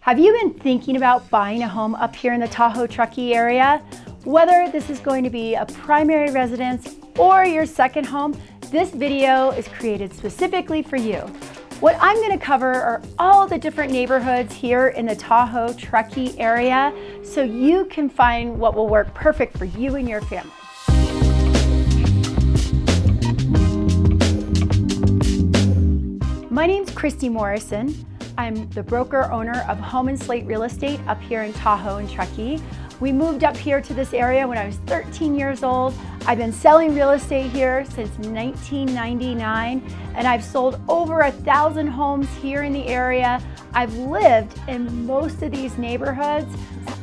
Have you been thinking about buying a home up here in the Tahoe Truckee area? Whether this is going to be a primary residence or your second home, this video is created specifically for you. What I'm going to cover are all the different neighborhoods here in the Tahoe Truckee area so you can find what will work perfect for you and your family. My name's Christy Morrison. I'm the broker owner of Home and Slate Real Estate up here in Tahoe and Truckee. We moved up here to this area when I was 13 years old. I've been selling real estate here since 1999, and I've sold over 1,000 homes here in the area. I've lived in most of these neighborhoods.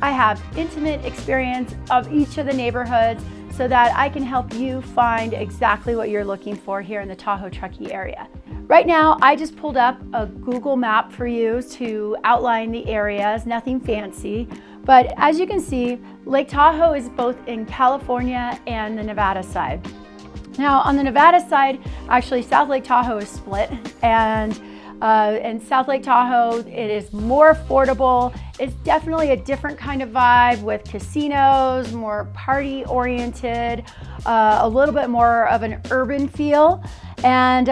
I have intimate experience of each of the neighborhoods so that I can help you find exactly what you're looking for here in the Tahoe Truckee area. Right now, I just pulled up a Google map for you to outline the areas, nothing fancy. But as you can see, Lake Tahoe is both in California and the Nevada side. Now, on the Nevada side, actually South Lake Tahoe is split, and in South Lake Tahoe, it is more affordable. It's definitely a different kind of vibe with casinos, more party-oriented, a little bit more of an urban feel. And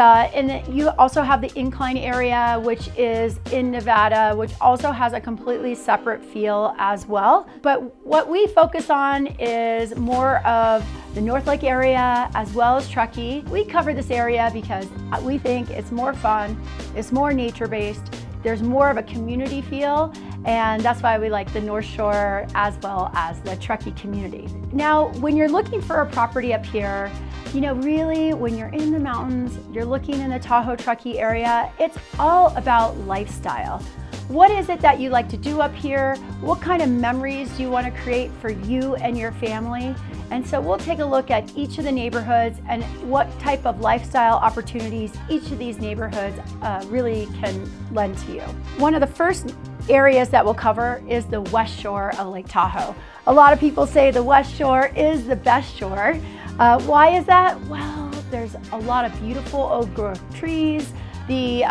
you also have the incline area, which is in Nevada, which also has a completely separate feel as well. But what we focus on is more of the North Lake area as well as Truckee. We cover this area because we think it's more fun, it's more nature-based, there's more of a community feel, and that's why we like the North Shore as well as the Truckee community. Now, when you're looking for a property up here, you know, really, when you're in the mountains, you're looking in the Tahoe Truckee area, it's all about lifestyle. What is it that you like to do up here? What kind of memories do you want to create for you and your family? And so we'll take a look at each of the neighborhoods and what type of lifestyle opportunities each of these neighborhoods really can lend to you. One of the first areas that we'll cover is the West Shore of Lake Tahoe. A lot of people say the West Shore is the best shore. Why is that? Well, there's a lot of beautiful old growth trees. The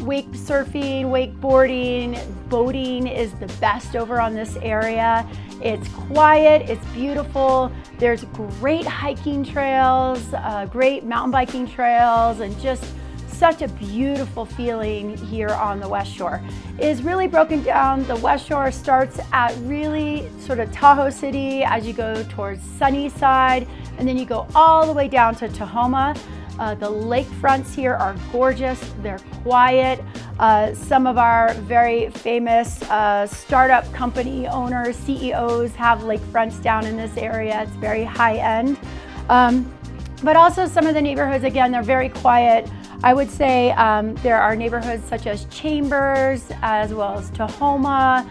wake surfing, wakeboarding, boating is the best over on this area. It's quiet, it's beautiful. There's great hiking trails, great mountain biking trails, and just such a beautiful feeling here on the West Shore. It is really broken down. The West Shore starts at really sort of Tahoe City as you go towards Sunnyside, and then you go all the way down to Tahoma. The lakefronts here are gorgeous, they're quiet. Some of our very famous startup company owners, CEOs have lakefronts down in this area. It's very high end. But also some of the neighborhoods, again, they're very quiet. I would say there are neighborhoods such as Chambers as well as Tahoma.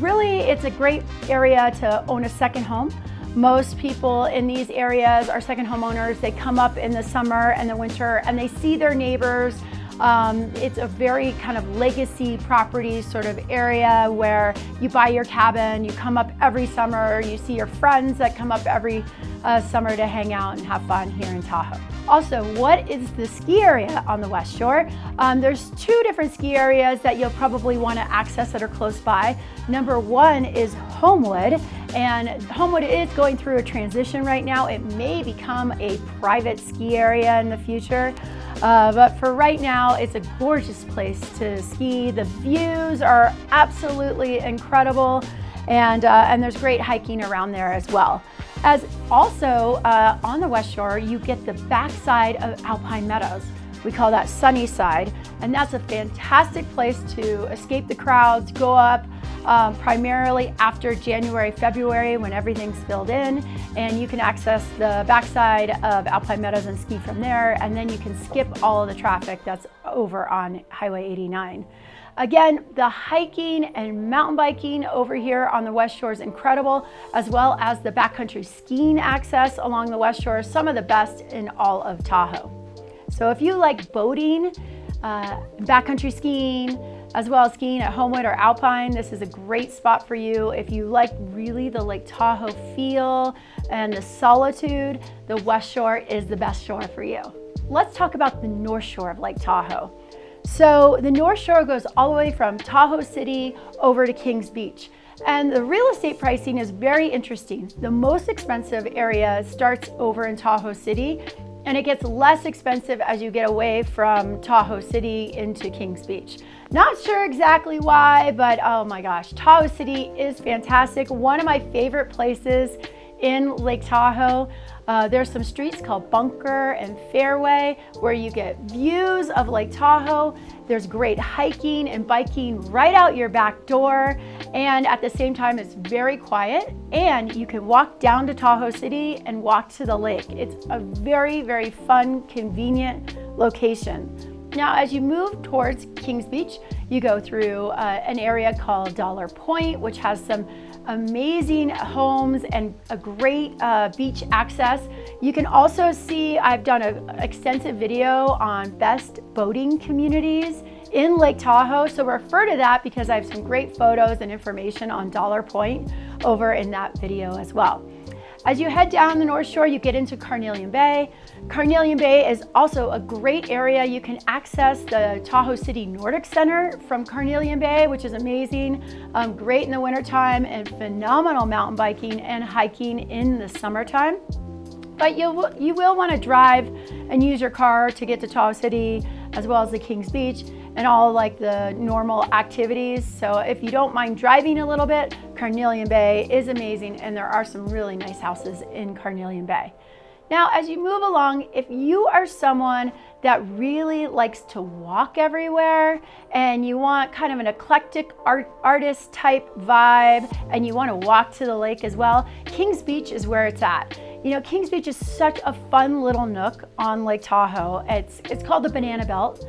Really, it's a great area to own a second home. Most people in these areas are second homeowners. They come up in the summer and the winter and they see their neighbors. It's a very kind of legacy property sort of area where you buy your cabin, you come up every summer, you see your friends that come up every summer to hang out and have fun here in Tahoe. Also, what is the ski area on the West Shore? There's two different ski areas that you'll probably want to access that are close by. Number one is Homewood, and Homewood is going through a transition right now. It may become a private ski area in the future. But for right now, it's a gorgeous place to ski. The views are absolutely incredible, and there's great hiking around there as well. As also on the West Shore, you get the backside of Alpine Meadows. We call that Sunnyside, and that's a fantastic place to escape the crowds, go up primarily after January, February when everything's filled in, and you can access the backside of Alpine Meadows and ski from there, and then you can skip all of the traffic that's over on Highway 89. Again, the hiking and mountain biking over here on the West Shore is incredible, as well as the backcountry skiing access along the West Shore is some of the best in all of Tahoe. So if you like boating, backcountry skiing, as well as skiing at Homewood or Alpine, this is a great spot for you. If you like really the Lake Tahoe feel and the solitude, the West Shore is the best shore for you. Let's talk about the North Shore of Lake Tahoe. So the North Shore goes all the way from Tahoe City over to Kings Beach. And the real estate pricing is very interesting. The most expensive area starts over in Tahoe City, and it gets less expensive as you get away from Tahoe City into Kings Beach. Not sure exactly why, but oh my gosh, Tahoe City is fantastic. One of my favorite places in Lake Tahoe. There's some streets called Bunker and Fairway where you get views of Lake Tahoe. There's great hiking and biking right out your back door, and at the same time it's very quiet, and you can walk down to Tahoe City and walk to the lake. It's a very, very fun, convenient location. Now, as you move towards Kings Beach, you go through an area called Dollar Point, which has some amazing homes and a great beach access. You can also see, I've done an extensive video on best boating communities in Lake Tahoe, so refer to that because I have some great photos and information on Dollar Point over in that video as well. As you head down the North Shore, you get into Carnelian Bay. Carnelian Bay is also a great area. You can access the Tahoe City Nordic Center from Carnelian Bay, which is amazing. Great in the wintertime and phenomenal mountain biking and hiking in the summertime. But you will want to drive and use your car to get to Tahoe City as well as the Kings Beach and all like the normal activities. So if you don't mind driving a little bit, Carnelian Bay is amazing, and there are some really nice houses in Carnelian Bay. Now, as you move along, if you are someone that really likes to walk everywhere and you want kind of an eclectic artist type vibe and you want to walk to the lake as well, Kings Beach is where it's at. You know, Kings Beach is such a fun little nook on Lake Tahoe. It's called the Banana Belt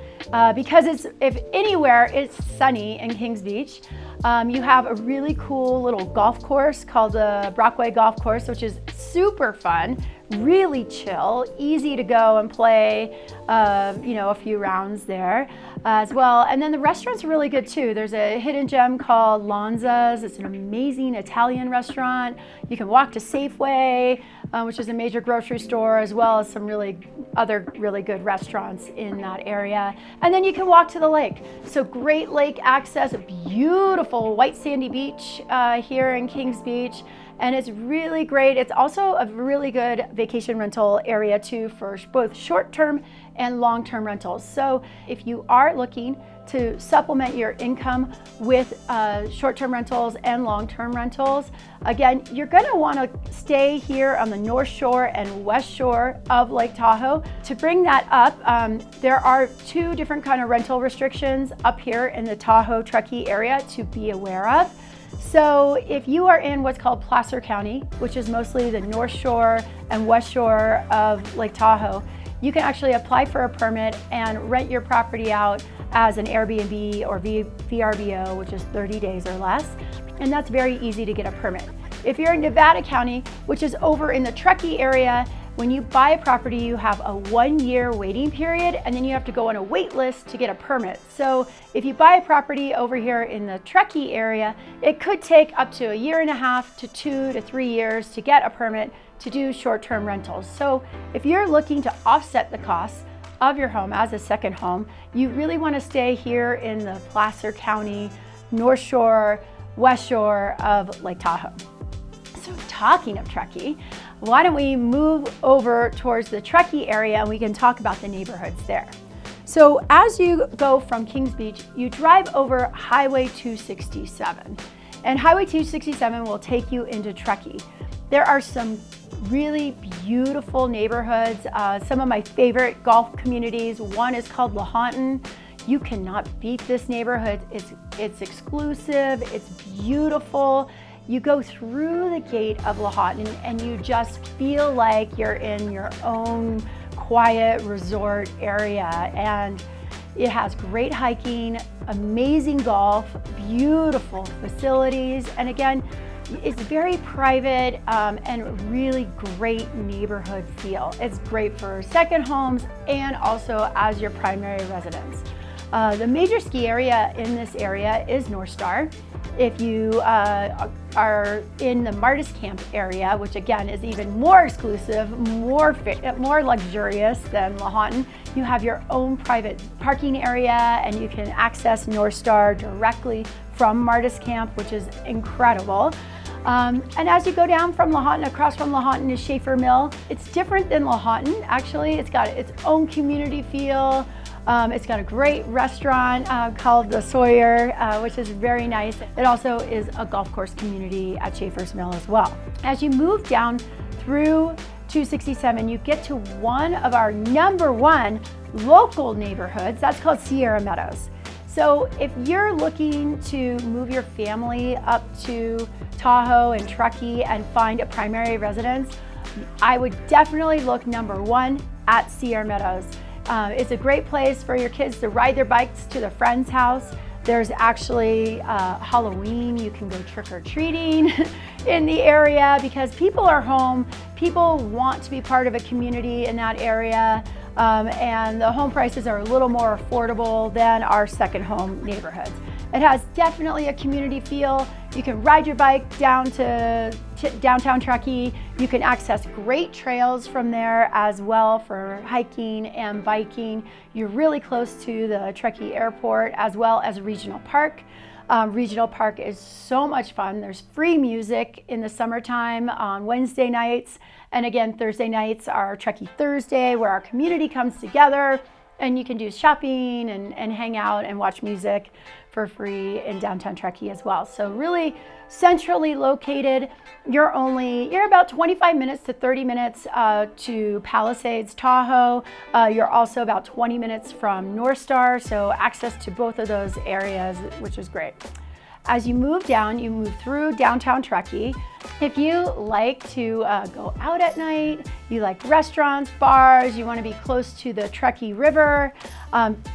because if anywhere it's sunny in Kings Beach. You have a really cool little golf course called the Brockway Golf Course, which is super fun, really chill, easy to go and play, a few rounds there as well. And then the restaurants are really good too. There's a hidden gem called Lanza's. It's an amazing Italian restaurant. You can walk to Safeway, which is a major grocery store, as well as some other really good restaurants in that area. And then you can walk to the lake. So great lake access, a beautiful white sandy beach here in Kings Beach. And it's really great. It's also a really good vacation rental area too for both short-term and long-term rentals. So if you are looking to supplement your income with short-term rentals and long-term rentals, again, you're going to want to stay here on the North Shore and West Shore of Lake Tahoe. To bring that up, there are two different kind of rental restrictions up here in the Tahoe Truckee area to be aware of. So if you are in what's called Placer County, which is mostly the North Shore and West Shore of Lake Tahoe, you can actually apply for a permit and rent your property out as an Airbnb or VRBO, which is 30 days or less. And that's very easy to get a permit. If you're in Nevada County, which is over in the Truckee area, when you buy a property, you have a 1-year waiting period, and then you have to go on a wait list to get a permit. So if you buy a property over here in the Truckee area, it could take up to 1.5 to 2 to 3 years to get a permit to do short-term rentals. So if you're looking to offset the costs of your home as a second home, you really want to stay here in the Placer County, North Shore, West Shore of Lake Tahoe. So talking of Truckee, why don't we move over towards the Truckee area and we can talk about the neighborhoods there. So as you go from Kings Beach, you drive over Highway 267, and Highway 267 will take you into Truckee. There are some really beautiful neighborhoods, some of my favorite golf communities. One is called Lahontan. You cannot beat this neighborhood. It's exclusive, it's beautiful. You go through the gate of Lahontan and you just feel like you're in your own quiet resort area, and it has great hiking, amazing golf, beautiful facilities, and again, it's very private and really great neighborhood feel. It's great for second homes and also as your primary residence. The major ski area in this area is Northstar. If you are in the Martis Camp area, which again is even more exclusive, more luxurious than Lahontan, you have your own private parking area and you can access Northstar directly from Martis Camp, which is incredible. And as you go down from Lahontan, across from Lahontan is Schaefer Mill. It's different than Lahontan, actually. It's got its own community feel. It's got a great restaurant called the Sawyer, which is very nice. It also is a golf course community at Schaefer's Mill as well. As you move down through 267, you get to one of our #1 local neighborhoods. That's called Sierra Meadows. So if you're looking to move your family up to Tahoe and Truckee and find a primary residence, I would definitely look #1 at Sierra Meadows. It's a great place for your kids to ride their bikes to their friend's house. There's actually Halloween, you can go trick-or-treating in the area because people are home. People want to be part of a community in that area. And the home prices are a little more affordable than our second home neighborhoods. It has definitely a community feel. You can ride your bike down to downtown Truckee. You can access great trails from there as well for hiking and biking. You're really close to the Truckee Airport as well as Regional Park. Regional Park is so much fun. There's free music in the summertime on Wednesday nights. And again, Thursday nights are Truckee Thursday, where our community comes together and you can do shopping and hang out and watch music for free in downtown Truckee as well. So really centrally located. You're about 25 minutes to 30 minutes to Palisades, Tahoe. You're also about 20 minutes from Northstar, so access to both of those areas, which is great. As you move down, you move through downtown Truckee. If you like to go out at night, you like restaurants, bars, you want to be close to the Truckee River,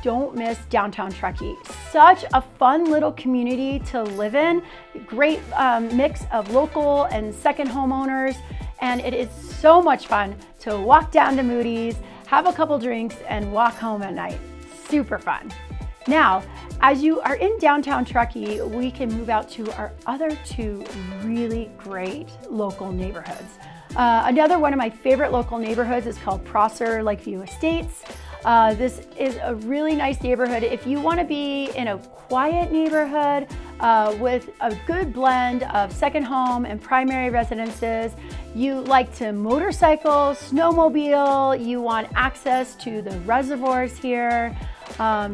don't miss downtown Truckee. Such a fun little community to live in. Great mix of local and second homeowners, and it is so much fun to walk down to Moody's, have a couple drinks, and walk home at night. Super fun. Now, as you are in downtown Truckee, we can move out to our other 2 really great local neighborhoods. Another one of my favorite local neighborhoods is called Prosser Lakeview Estates. This is a really nice neighborhood. If you want to be in a quiet neighborhood with a good blend of second home and primary residences, you like to motorcycle, snowmobile, you want access to the reservoirs here,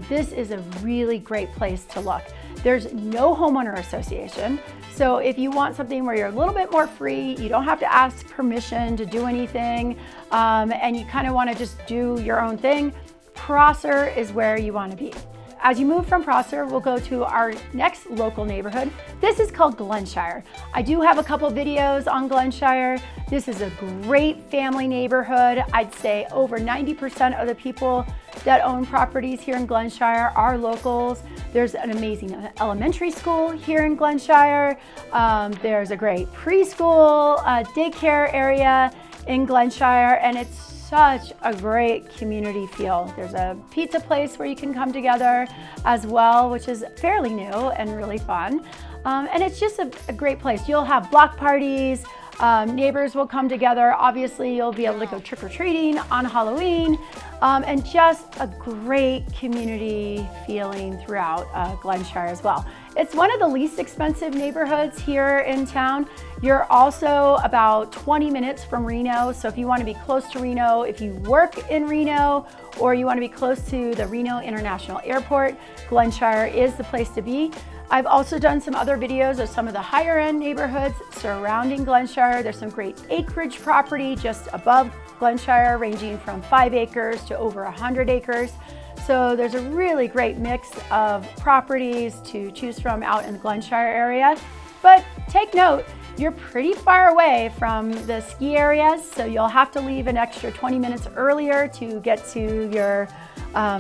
this is a really great place to look. There's no homeowner association. So if you want something where you're a little bit more free, you don't have to ask permission to do anything, and you kind of want to just do your own thing, Prosser is where you want to be. As you move from Prosser, we'll go to our next local neighborhood. This is called Glenshire. I do have a couple videos on Glenshire. This is a great family neighborhood. I'd say over 90% of the people that own properties here in Glenshire are locals. There's an amazing elementary school here in Glenshire. There's a great preschool, daycare area in Glenshire, and it's such a great community feel. There's a pizza place where you can come together as well, which is fairly new and really fun. And it's just a great place. You'll have block parties, neighbors will come together. Obviously, you'll be able to go trick-or-treating on Halloween, and just a great community feeling throughout Glenshire as well. It's one of the least expensive neighborhoods here in town. You're also about 20 minutes from Reno, so if you want to be close to Reno, if you work in Reno, or you want to be close to the Reno International Airport, Glenshire is the place to be. I've also done some other videos of some of the higher end neighborhoods surrounding Glenshire. There's some great acreage property just above Glenshire, ranging from 5 acres to over 100 acres. So there's a really great mix of properties to choose from out in the Glenshire area. But take note, you're pretty far away from the ski areas, so you'll have to leave an extra 20 minutes earlier to get to your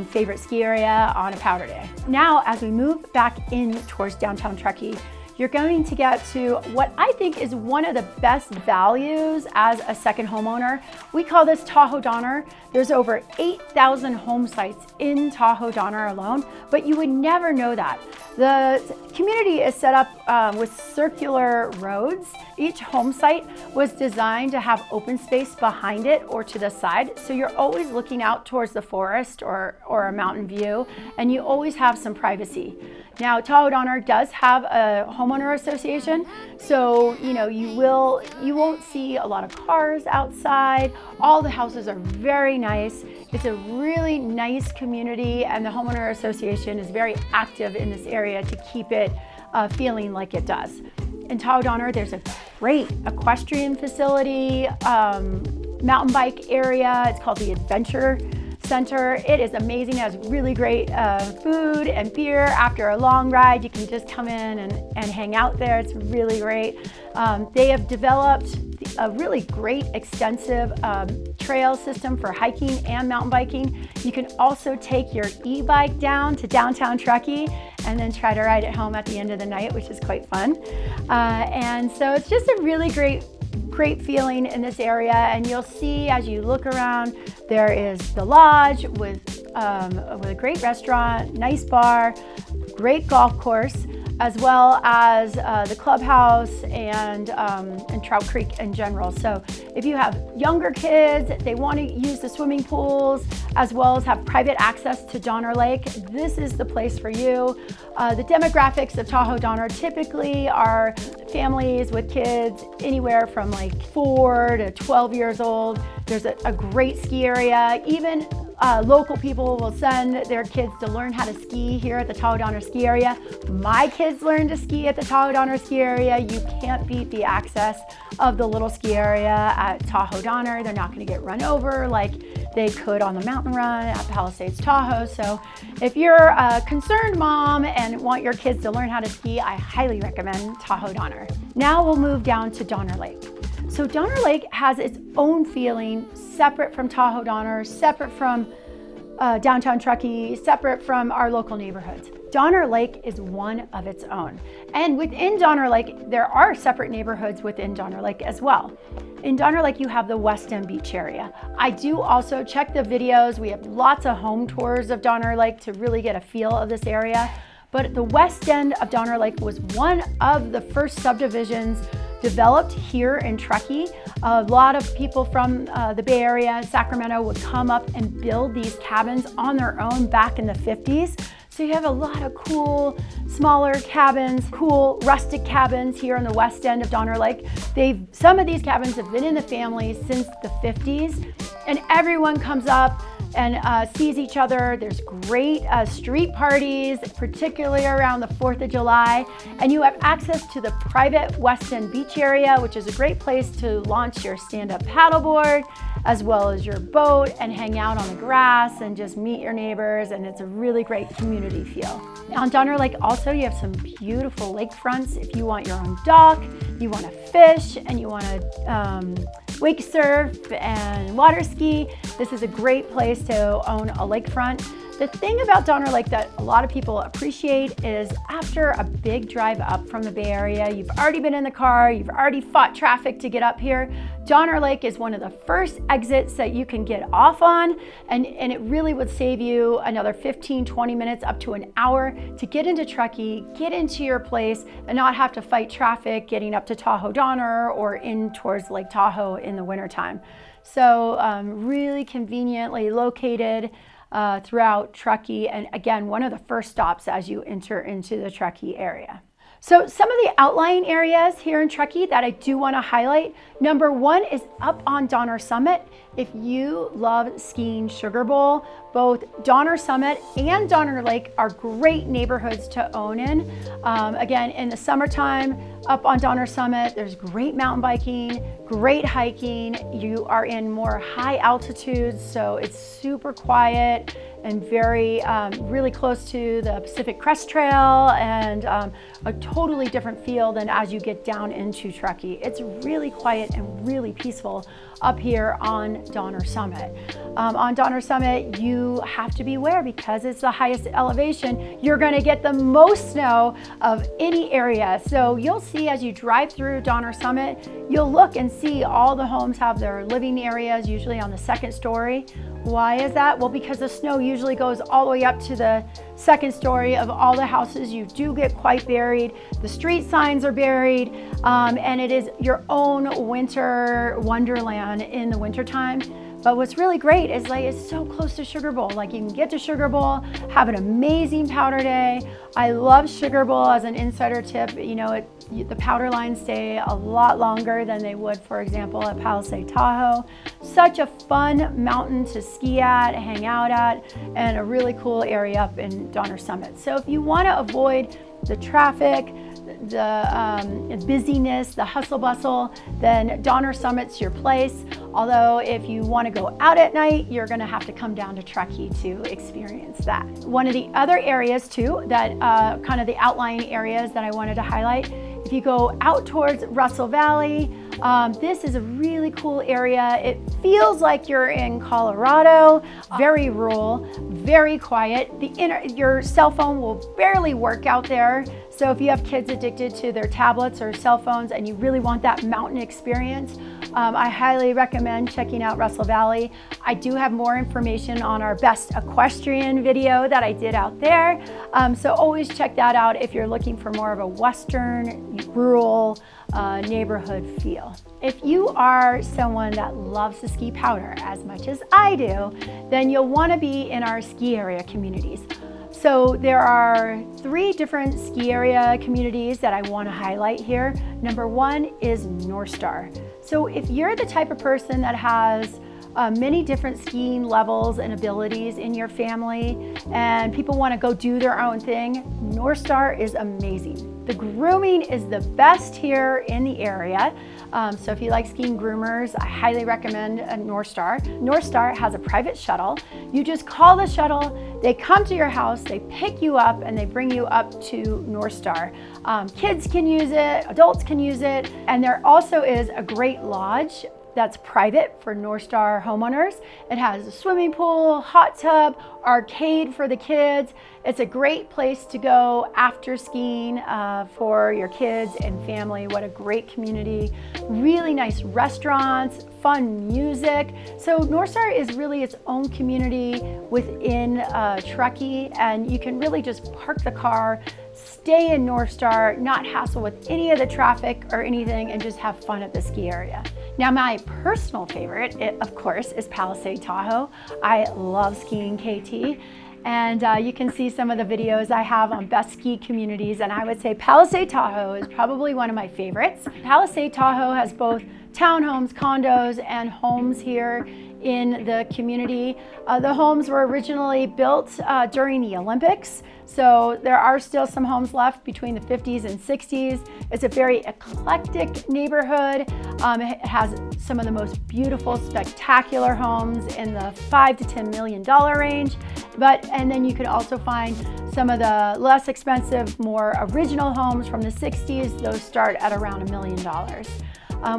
favorite ski area on a powder day. Now, as we move back in towards downtown Truckee, you're going to get to what I think is one of the best values as a second homeowner. We call this Taho Donner. There's over 8,000 home sites in Taho Donner alone, but you would never know that. The community is set up with circular roads. Each home site was designed to have open space behind it or to the side, so you're always looking out towards the forest or a mountain view, and you always have some privacy. Now, Taho Donner does have a homeowner association, so you won't see a lot of cars outside. All the houses are very nice. It's a really nice community, and the homeowner association is very active in this area to keep it feeling like it does. In Taho Donner, there's a great equestrian facility, mountain bike area. It's called the Adventure Center. It is amazing. It has really great food and beer. After a long ride, you can just come in and hang out there. It's really great. They have developed a really great extensive trail system for hiking and mountain biking. You can also take your e-bike down to downtown Truckee and then try to ride it home at the end of the night, which is quite fun. And so it's just a really great feeling in this area, and you'll see as you look around, there is the lodge with a great restaurant, nice bar, great golf course, as well as the clubhouse and Trout Creek in general. So if you have younger kids, they want to use the swimming pools as well as have private access to Donner Lake, this is the place for you. The demographics of Taho Donner typically are families with kids anywhere from like 4 to 12 years old. There's a great ski area. Even local people will send their kids to learn how to ski here at the Taho Donner ski area. My kids learned to ski at the Taho Donner ski area. You can't beat the access of the little ski area at Taho Donner. They're not going to get run over like they could on the mountain run at Palisades Tahoe. So if you're a concerned mom and want your kids to learn how to ski, I highly recommend Taho Donner. Now we'll move down to Donner Lake. So Donner Lake has its own feeling, separate from Taho Donner, separate from downtown Truckee, separate from our local neighborhoods. Donner Lake is one of its own. And within Donner Lake, there are separate neighborhoods within Donner Lake as well. In Donner Lake, you have the West End Beach area. I do also check the videos. We have lots of home tours of Donner Lake to really get a feel of this area. But the West End of Donner Lake was one of the first subdivisions developed here in Truckee. A lot of people from the Bay Area, Sacramento, would come up and build these cabins on their own back in the 50s. So you have a lot of cool, smaller cabins, cool rustic cabins here in the west end of Donner Lake. Some of these cabins have been in the family since the 50s, and everyone comes up and sees each other. There's great street parties, particularly around the 4th of July. And you have access to the private West End Beach area, which is a great place to launch your stand-up paddleboard, as well as your boat, and hang out on the grass and just meet your neighbors. And it's a really great community feel. On Donner Lake also, you have some beautiful lakefronts. If you want your own dock, you want to fish, and you want to wake surf and water ski, this is a great place to own a lakefront. The thing about Donner Lake that a lot of people appreciate is after a big drive up from the Bay Area, you've already been in the car, you've already fought traffic to get up here. Donner Lake is one of the first exits that you can get off on, and it really would save you another 15, 20 minutes up to an hour to get into Truckee, get into your place, and not have to fight traffic getting up to Taho Donner or in towards Lake Tahoe in the wintertime. So really conveniently located throughout Truckee, and again, one of the first stops as you enter into the Truckee area. So some of the outlying areas here in Truckee that I do want to highlight, number one is up on Donner Summit. If you love skiing Sugar Bowl, both Donner Summit and Donner Lake are great neighborhoods to own in. Again, in the summertime, up on Donner Summit, there's great mountain biking, great hiking. You are in more high altitudes, so it's super quiet. and very, really close to the Pacific Crest Trail, and a totally different feel than as you get down into Truckee. It's really quiet and really peaceful up here on Donner Summit. On Donner Summit, you have to beware because it's the highest elevation. You're going to get the most snow of any area. So you'll see as you drive through Donner Summit, you'll look and see all the homes have their living areas, usually on the second story. Why is that? Well, because the snow usually goes all the way up to the second story of all the houses. You do get quite buried. The street signs are buried, and it is your own winter wonderland in the wintertime. But what's really great is like it's so close to Sugar Bowl. Like you can get to Sugar Bowl, have an amazing powder day. I love Sugar Bowl as an insider tip. You know, the powder lines stay a lot longer than they would, for example, at Palisade Tahoe. Such a fun mountain to ski at, hang out at, and a really cool area up in Donner Summit. So if you want to avoid the traffic, the busyness, the hustle bustle, then Donner Summit's your place. Although if you want to go out at night, you're going to have to come down to Truckee to experience that. One of the other areas too, that kind of the outlying areas that I wanted to highlight, if you go out towards Russell Valley, this is a really cool area. It feels like you're in Colorado, very rural, very quiet. Your cell phone will barely work out there. So if you have kids addicted to their tablets or cell phones and you really want that mountain experience, I highly recommend checking out Russell Valley. I do have more information on our best equestrian video that I did out there. So always check that out if you're looking for more of a Western, rural neighborhood feel. If you are someone that loves to ski powder as much as I do, then you'll want to be in our ski area communities. So there are 3 different ski area communities that I want to highlight here. Number 1 is Northstar. So if you're the type of person that has many different skiing levels and abilities in your family and people want to go do their own thing, Northstar is amazing. The grooming is the best here in the area. So if you like skiing groomers, I highly recommend Northstar. Northstar has a private shuttle. You just call the shuttle, they come to your house, they pick you up, and they bring you up to Northstar. Kids can use it, adults can use it, and there also is a great lodge that's private for Northstar homeowners. It has a swimming pool, hot tub, arcade for the kids. It's a great place to go after skiing for your kids and family. What a great community. Really nice restaurants, fun music. So Northstar is really its own community within Truckee, and you can really just park the car, stay in Northstar, not hassle with any of the traffic or anything, and just have fun at the ski area. Now, my personal favorite, of course, is Palisade Tahoe. I love skiing KT, and you can see some of the videos I have on best ski communities, and I would say Palisade Tahoe is probably one of my favorites. Palisade Tahoe has both townhomes, condos, and homes here in the community. The homes were originally built during the Olympics, so there are still some homes left between the 50s and 60s. It's a very eclectic neighborhood. It has some of the most beautiful, spectacular homes in the $5 to $10 million range. And then you can also find some of the less expensive, more original homes from the 60s. Those start at around $1 million.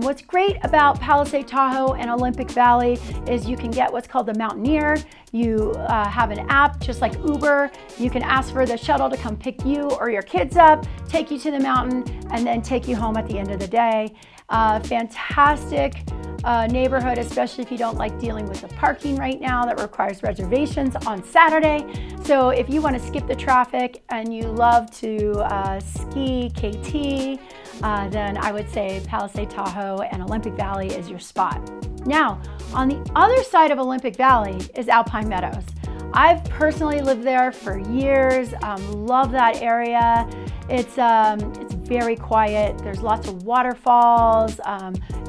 What's great about Palisade Tahoe and Olympic Valley is you can get what's called the Mountaineer. You have an app just like Uber. You can ask for the shuttle to come pick you or your kids up, take you to the mountain, and then take you home at the end of the day. Fantastic neighborhood, especially if you don't like dealing with the parking right now that requires reservations on Saturday. So if you want to skip the traffic and you love to ski KT, then I would say Palisade Tahoe and Olympic Valley is your spot. Now, on the other side of Olympic Valley is Alpine Meadows. I've personally lived there for years, love that area. It's very quiet. There's lots of waterfalls,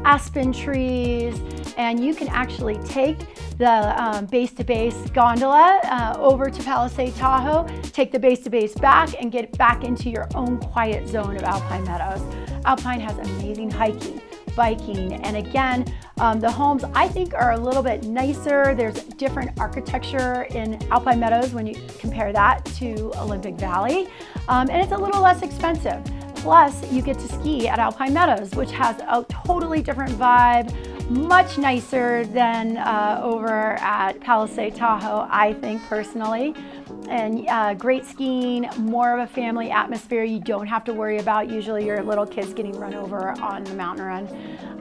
aspen trees, and you can actually take the base-to-base gondola over to Palisade Tahoe, take the base-to-base back, and get back into your own quiet zone of Alpine Meadows. Alpine has amazing hiking, biking. And again, the homes I think are a little bit nicer. There's different architecture in Alpine Meadows when you compare that to Olympic Valley. And it's a little less expensive. Plus, you get to ski at Alpine Meadows, which has a totally different vibe, much nicer than over at Palisade Tahoe, I think personally. And great skiing, more of a family atmosphere. You don't have to worry about usually your little kids getting run over on the mountain run.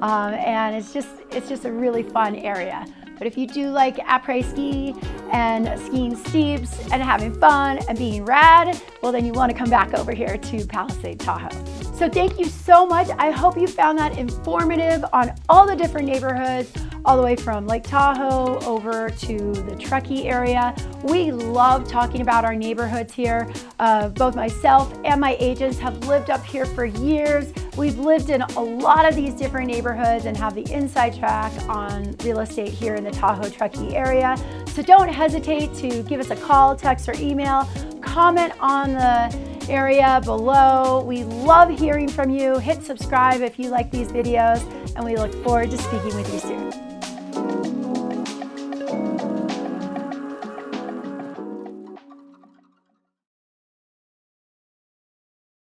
And it's just a really fun area. But if you do like après-ski and skiing steeps and having fun and being rad, well then you want to come back over here to Palisade Tahoe. So thank you so much. I hope you found that informative on all the different neighborhoods, all the way from Lake Tahoe over to the Truckee area. We love talking about our neighborhoods here. Both myself and my agents have lived up here for years. We've lived in a lot of these different neighborhoods and have the inside track on real estate here in the Tahoe Truckee area. So don't hesitate to give us a call, text, or email. Comment on the area below. We love hearing from you. Hit subscribe if you like these videos, and we look forward to speaking with you soon.